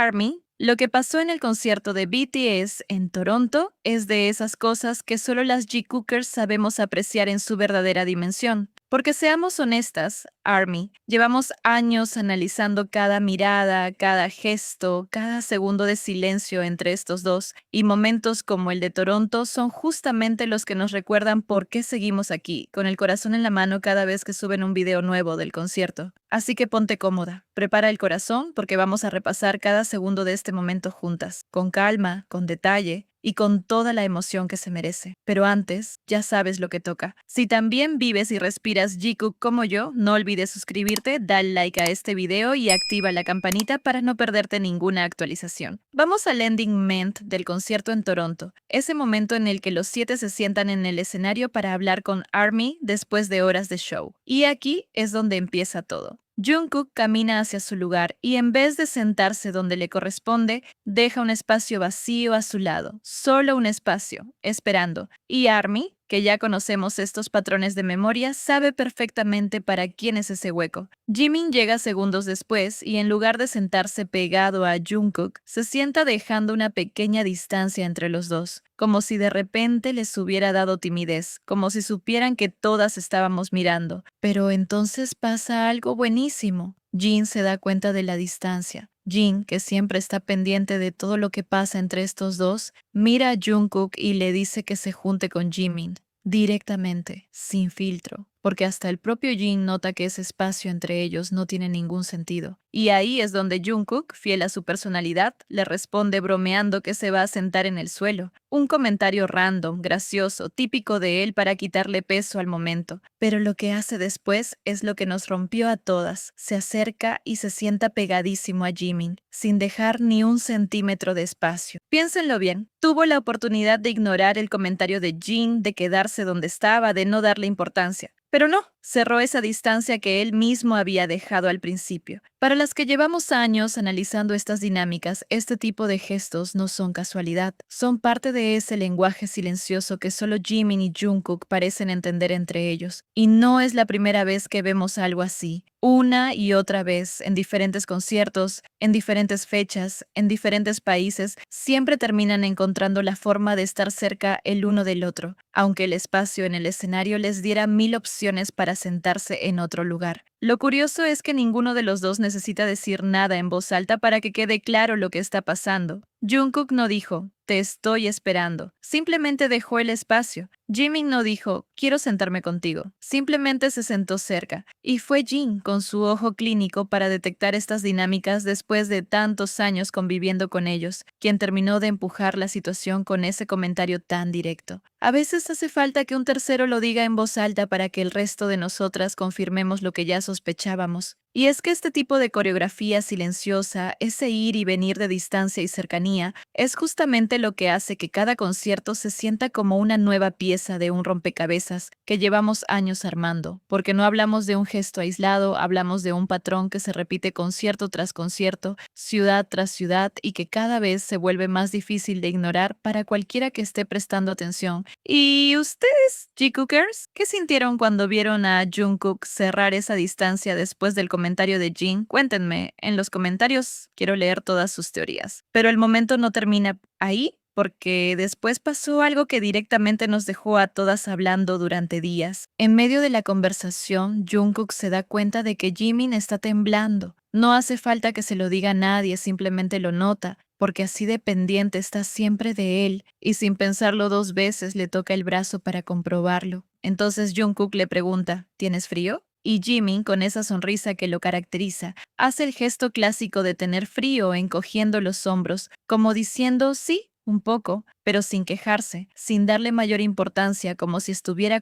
ARMY, lo que pasó en el concierto de BTS en Toronto es de esas cosas que solo las G-Cookers sabemos apreciar en su verdadera dimensión. Porque seamos honestas, ARMY, llevamos años analizando cada mirada, cada gesto, cada segundo de silencio entre estos dos, y momentos como el de Toronto son justamente los que nos recuerdan por qué seguimos aquí, con el corazón en la mano cada vez que suben un video nuevo del concierto. Así que ponte cómoda, prepara el corazón porque vamos a repasar cada segundo de este momento juntas, con calma, con detalle y con toda la emoción que se merece. Pero antes, ya sabes lo que toca. Si también vives y respiras Jikook como yo, no olvides suscribirte, dale like a este video y activa la campanita para no perderte ninguna actualización. Vamos al ending ment del concierto en Toronto, ese momento en el que los 7 se sientan en el escenario para hablar con ARMY después de horas de show. Y aquí es donde empieza todo. Jungkook camina hacia su lugar y en vez de sentarse donde le corresponde, deja un espacio vacío a su lado, solo un espacio, esperando. Y ARMY, que ya conocemos estos patrones de memoria, sabe perfectamente para quién es ese hueco. Jimin llega segundos después y en lugar de sentarse pegado a Jungkook, se sienta dejando una pequeña distancia entre los dos, como si de repente les hubiera dado timidez, como si supieran que todas estábamos mirando. Pero entonces pasa algo buenísimo. Jin se da cuenta de la distancia. Jin, que siempre está pendiente de todo lo que pasa entre estos dos, mira a Jungkook y le dice que se junte con Jimin, directamente, sin filtro, porque hasta el propio Jin nota que ese espacio entre ellos no tiene ningún sentido. Y ahí es donde Jungkook, fiel a su personalidad, le responde bromeando que se va a sentar en el suelo. Un comentario random, gracioso, típico de él para quitarle peso al momento. Pero lo que hace después es lo que nos rompió a todas. Se acerca y se sienta pegadísimo a Jimin, sin dejar ni un centímetro de espacio. Piénsenlo bien. Tuvo la oportunidad de ignorar el comentario de Jin, de quedarse donde estaba, de no darle importancia. Pero no, cerró esa distancia que él mismo había dejado al principio. Para las que llevamos años analizando estas dinámicas, este tipo de gestos no son casualidad, son parte de ese lenguaje silencioso que solo Jimin y Jungkook parecen entender entre ellos. Y no es la primera vez que vemos algo así. Una y otra vez, en diferentes conciertos, en diferentes fechas, en diferentes países, siempre terminan encontrando la forma de estar cerca el uno del otro, aunque el espacio en el escenario les diera 1000 opciones para sentarse en otro lugar. Lo curioso es que ninguno de los dos necesita decir nada en voz alta para que quede claro lo que está pasando. Jungkook no dijo, te estoy esperando. Simplemente dejó el espacio. Jimin no dijo, quiero sentarme contigo. Simplemente se sentó cerca. Y fue Jin, con su ojo clínico para detectar estas dinámicas después de tantos años conviviendo con ellos, quien terminó de empujar la situación con ese comentario tan directo. A veces hace falta que un tercero lo diga en voz alta para que el resto de nosotras confirmemos lo que ya sospechábamos. Y es que este tipo de coreografía silenciosa, ese ir y venir de distancia y cercanía, es justamente lo que hace que cada concierto se sienta como una nueva pieza de un rompecabezas que llevamos años armando, porque no hablamos de un gesto aislado, hablamos de un patrón que se repite concierto tras concierto, ciudad tras ciudad y que cada vez se vuelve más difícil de ignorar para cualquiera que esté prestando atención. ¿Y ustedes, G-Cookers, qué sintieron cuando vieron a Jungkook cerrar esa distancia después del comentario de Jin? Cuéntenme en los comentarios, quiero leer todas sus teorías. Pero el momento no termina ahí, porque después pasó algo que directamente nos dejó a todas hablando durante días. En medio de la conversación, Jungkook se da cuenta de que Jimin está temblando. No hace falta que se lo diga a nadie, simplemente lo nota, porque así de pendiente está siempre de él, y sin pensarlo dos veces le toca el brazo para comprobarlo. Entonces Jungkook le pregunta, ¿tienes frío? Y Jimin, con esa sonrisa que lo caracteriza, hace el gesto clásico de tener frío encogiendo los hombros, como diciendo sí, un poco, pero sin quejarse, sin darle mayor importancia, como si estuviera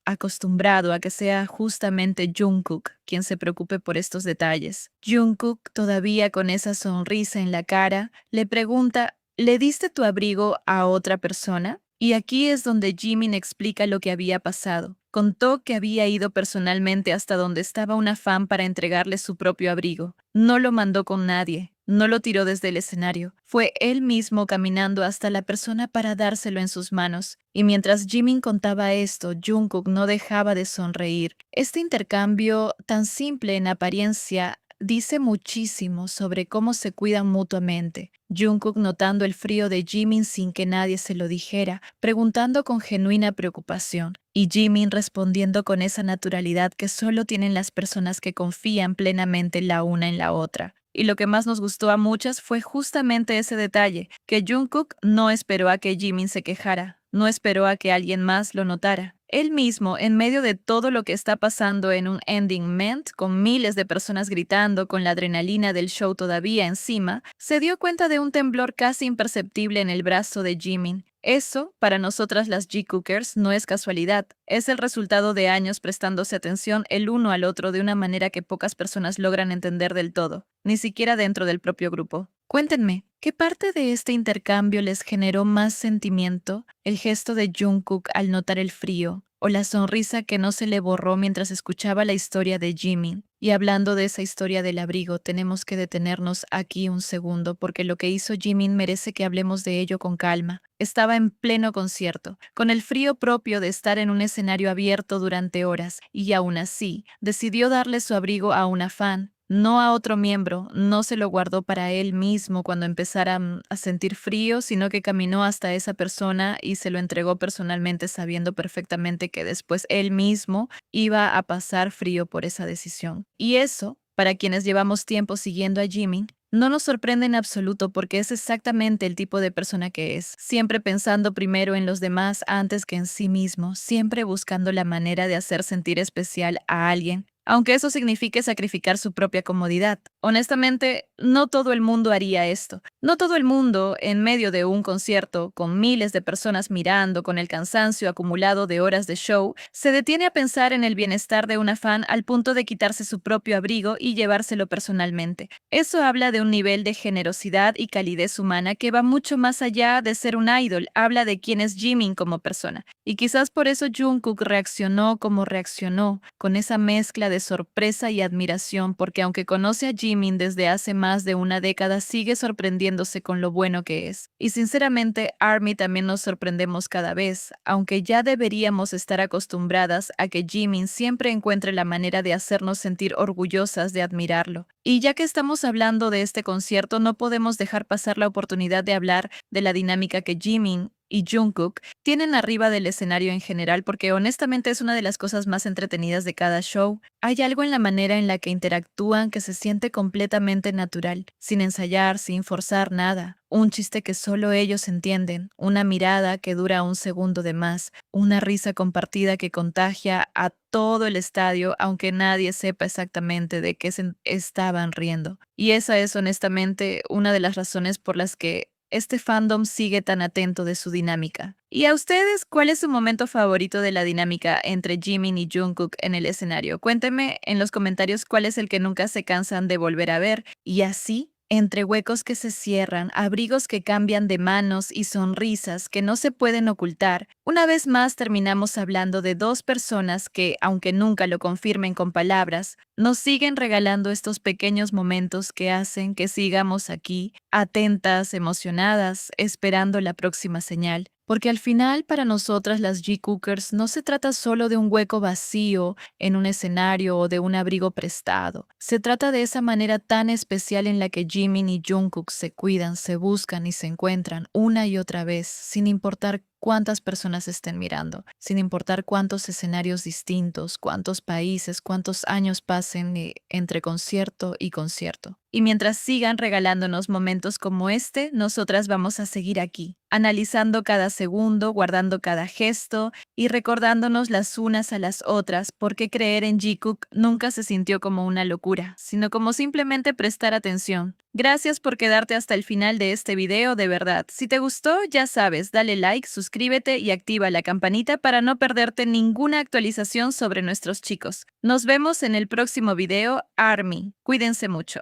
acostumbrado a que sea justamente Jungkook quien se preocupe por estos detalles. Jungkook, todavía con esa sonrisa en la cara, le pregunta, ¿le diste tu abrigo a otra persona? Y aquí es donde Jimin explica lo que había pasado. Contó que había ido personalmente hasta donde estaba una fan para entregarle su propio abrigo. No lo mandó con nadie. No lo tiró desde el escenario. Fue él mismo caminando hasta la persona para dárselo en sus manos. Y mientras Jimin contaba esto, Jungkook no dejaba de sonreír. Este intercambio, tan simple en apariencia, dice muchísimo sobre cómo se cuidan mutuamente. Jungkook notando el frío de Jimin sin que nadie se lo dijera, preguntando con genuina preocupación, y Jimin respondiendo con esa naturalidad que solo tienen las personas que confían plenamente la una en la otra. Y lo que más nos gustó a muchas fue justamente ese detalle, que Jungkook no esperó a que Jimin se quejara, no esperó a que alguien más lo notara. Él mismo, en medio de todo lo que está pasando en un ending ment, con miles de personas gritando, con la adrenalina del show todavía encima, se dio cuenta de un temblor casi imperceptible en el brazo de Jimin. Eso, para nosotras las G-Cookers, no es casualidad, es el resultado de años prestándose atención el uno al otro de una manera que pocas personas logran entender del todo, ni siquiera dentro del propio grupo. Cuéntenme, ¿qué parte de este intercambio les generó más sentimiento? ¿El gesto de Jungkook al notar el frío? ¿O la sonrisa que no se le borró mientras escuchaba la historia de Jimin? Y hablando de esa historia del abrigo, tenemos que detenernos aquí un segundo porque lo que hizo Jimin merece que hablemos de ello con calma. Estaba en pleno concierto, con el frío propio de estar en un escenario abierto durante horas, y aún así, decidió darle su abrigo a una fan, no a otro miembro, no se lo guardó para él mismo cuando empezara a sentir frío, sino que caminó hasta esa persona y se lo entregó personalmente sabiendo perfectamente que después él mismo iba a pasar frío por esa decisión. Y eso, para quienes llevamos tiempo siguiendo a Jimin, no nos sorprende en absoluto porque es exactamente el tipo de persona que es, siempre pensando primero en los demás antes que en sí mismo, siempre buscando la manera de hacer sentir especial a alguien, aunque eso signifique sacrificar su propia comodidad. Honestamente, no todo el mundo haría esto. No todo el mundo, en medio de un concierto, con miles de personas mirando, con el cansancio acumulado de horas de show, se detiene a pensar en el bienestar de una fan al punto de quitarse su propio abrigo y llevárselo personalmente. Eso habla de un nivel de generosidad y calidez humana que va mucho más allá de ser un idol, habla de quién es Jimin como persona. Y quizás por eso Jungkook reaccionó como reaccionó, con esa mezcla de sorpresa y admiración, porque aunque conoce a Jimin desde hace más de una década, sigue sorprendiéndose con lo bueno que es. Y sinceramente, ARMY también nos sorprendemos cada vez, aunque ya deberíamos estar acostumbradas a que Jimin siempre encuentre la manera de hacernos sentir orgullosas de admirarlo. Y ya que estamos hablando de este concierto, no podemos dejar pasar la oportunidad de hablar de la dinámica que Jimin y Jungkook tienen arriba del escenario en general porque honestamente es una de las cosas más entretenidas de cada show. Hay algo en la manera en la que interactúan que se siente completamente natural, sin ensayar, sin forzar nada. Un chiste que solo ellos entienden, una mirada que dura un segundo de más, una risa compartida que contagia a todo el estadio aunque nadie sepa exactamente de qué se estaban riendo. Y esa es honestamente una de las razones por las que este fandom sigue tan atento de su dinámica. ¿Y a ustedes cuál es su momento favorito de la dinámica entre Jimin y Jungkook en el escenario? Cuéntenme en los comentarios cuál es el que nunca se cansan de volver a ver. Y así, entre huecos que se cierran, abrigos que cambian de manos y sonrisas que no se pueden ocultar, una vez más terminamos hablando de dos personas que, aunque nunca lo confirmen con palabras, nos siguen regalando estos pequeños momentos que hacen que sigamos aquí, atentas, emocionadas, esperando la próxima señal. Porque al final, para nosotras las G-Cookers, no se trata solo de un hueco vacío en un escenario o de un abrigo prestado. Se trata de esa manera tan especial en la que Jimin y Jungkook se cuidan, se buscan y se encuentran una y otra vez, sin importar cuántas personas estén mirando, sin importar cuántos escenarios distintos, cuántos países, cuántos años pasen entre concierto y concierto. Y mientras sigan regalándonos momentos como este, nosotras vamos a seguir aquí, analizando cada segundo, guardando cada gesto y recordándonos las unas a las otras porque creer en Jungkook nunca se sintió como una locura, sino como simplemente prestar atención. Gracias por quedarte hasta el final de este video, de verdad. Si te gustó, ya sabes, dale like, suscríbete y activa la campanita para no perderte ninguna actualización sobre nuestros chicos. Nos vemos en el próximo video, ARMY. Cuídense mucho.